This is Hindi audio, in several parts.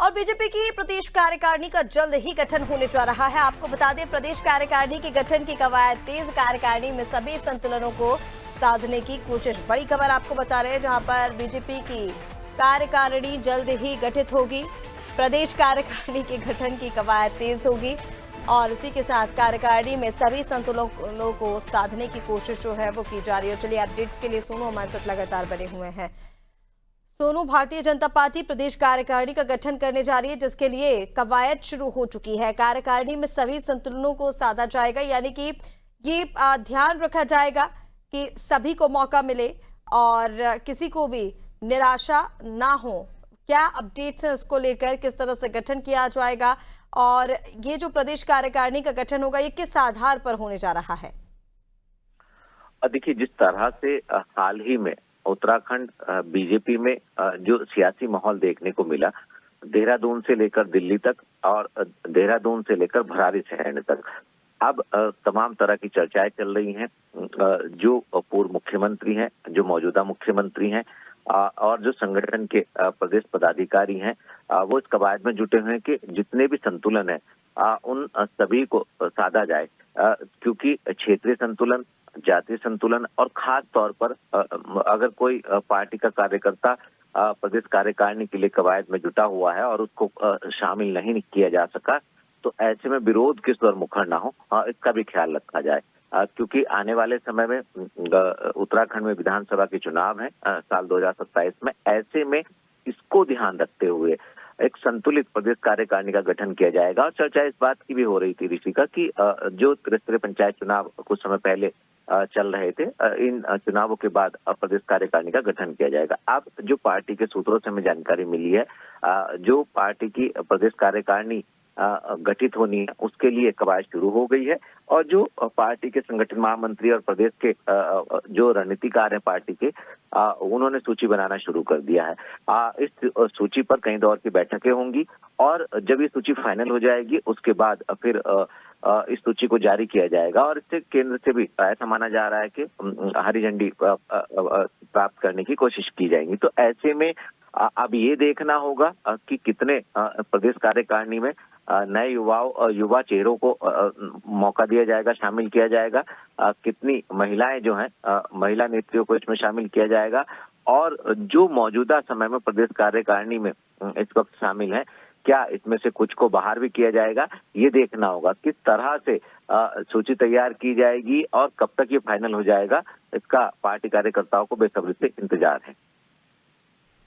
और बीजेपी की प्रदेश कार्यकारिणी का जल्द ही गठन होने जा रहा है। आपको बता दें, प्रदेश कार्यकारिणी के गठन की कवायद तेज। कार्यकारिणी में सभी संतुलनों को साधने की कोशिश। बड़ी खबर आपको बता रहे हैं, जहां पर बीजेपी की कार्यकारिणी जल्द ही गठित होगी। प्रदेश कार्यकारिणी के गठन की कवायद तेज होगी और इसी के साथ कार्यकारिणी में सभी संतुलनों को साधने की कोशिश जो है वो की जा रही है। चलिए अपडेट्स के लिए सोनू हमारे साथ लगातार बने हुए हैं। सोनू, भारतीय जनता पार्टी प्रदेश कार्यकारिणी का गठन करने जा रही है, जिसके लिए कवायद शुरू हो चुकी है। कार्यकारिणी में सभी संतुलनों को साधा जाएगा, यानी कि ये ध्यान रखा जाएगा कि सभी को मौका मिले और किसी को भी निराशा ना हो। क्या अपडेट्स हैं इसको लेकर, किस तरह से गठन किया जाएगा और ये जो प्रदेश कार्यकारिणी का गठन होगा ये किस आधार पर होने जा रहा है? देखिए, जिस तरह से हाल ही में उत्तराखंड बीजेपी में जो सियासी माहौल देखने को मिला, देहरादून से लेकर दिल्ली तक और देहरादून से लेकर भरारी शहर तक, अब तमाम तरह की चर्चाएं चल रही हैं। जो पूर्व मुख्यमंत्री हैं, जो मौजूदा मुख्यमंत्री हैं और जो संगठन के प्रदेश पदाधिकारी हैं, वो इस कवायद में जुटे हुए हैं कि जितने भी संतुलन है उन सभी को साधा जाए, क्योंकि क्षेत्रीय संतुलन, जातीय संतुलन और खास तौर पर अगर कोई पार्टी का कार्यकर्ता प्रदेश कार्यकारिणी के लिए कवायद में जुटा हुआ है और उसको शामिल नहीं किया जा सका, तो ऐसे में विरोध के स्वर मुखर ना हो, इसका भी ख्याल रखा जाए। क्योंकि आने वाले समय में उत्तराखंड में विधानसभा के चुनाव हैं साल 2027 में। ऐसे में इसको ध्यान रखते हुए एक संतुलित प्रदेश कार्यकारिणी का गठन किया जाएगा। और चर्चा इस बात की भी हो रही थी ऋषिका कि जो त्रिस्तरीय पंचायत चुनाव कुछ समय पहले चल रहे थे, इन चुनावों के बाद प्रदेश कार्यकारिणी का गठन किया जाएगा। अब जो पार्टी के सूत्रों से हमें जानकारी मिली है, जो पार्टी की प्रदेश कार्यकारिणी गठित होनी है उसके लिए कवायद शुरू हो गई है और जो पार्टी के संगठन महामंत्री और प्रदेश के जो रणनीतिकार हैं पार्टी के, उन्होंने सूची बनाना शुरू कर दिया है। इस सूची पर कई दौर की बैठकें होंगी और जब ये सूची फाइनल हो जाएगी उसके बाद फिर इस सूची को जारी किया जाएगा और इससे केंद्र से भी ऐसा माना जा रहा है कि हरी झंडी प्राप्त करने की कोशिश की जाएगी। तो ऐसे में अब ये देखना होगा कि कितने प्रदेश कार्यकारिणी में नए युवा चेहरों को मौका दिया जाएगा, शामिल किया जाएगा, कितनी महिलाएं जो हैं, महिला नेत्रियों को इसमें शामिल किया जाएगा और जो मौजूदा समय में प्रदेश कार्यकारिणी में इस वक्त शामिल है, क्या इसमें से कुछ को बाहर भी किया जाएगा, ये देखना होगा। किस तरह से सूची तैयार की जाएगी और कब तक ये फाइनल हो जाएगा, इसका पार्टी कार्यकर्ताओं को बेसब्री से इंतजार है।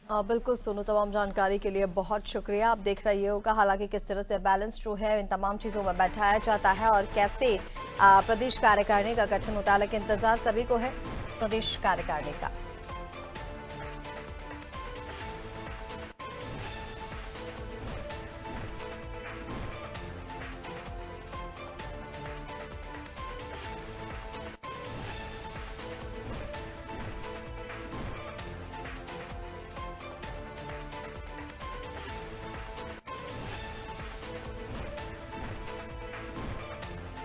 बिल्कुल सोनू, तमाम जानकारी के लिए बहुत शुक्रिया। आप देख रही होगा हालांकि किस तरह से बैलेंस जो है इन तमाम चीज़ों में बैठाया जाता है और कैसे प्रदेश कार्यकारिणी का गठन होता है, लेकिन इंतजार सभी को है प्रदेश कार्यकारिणी का।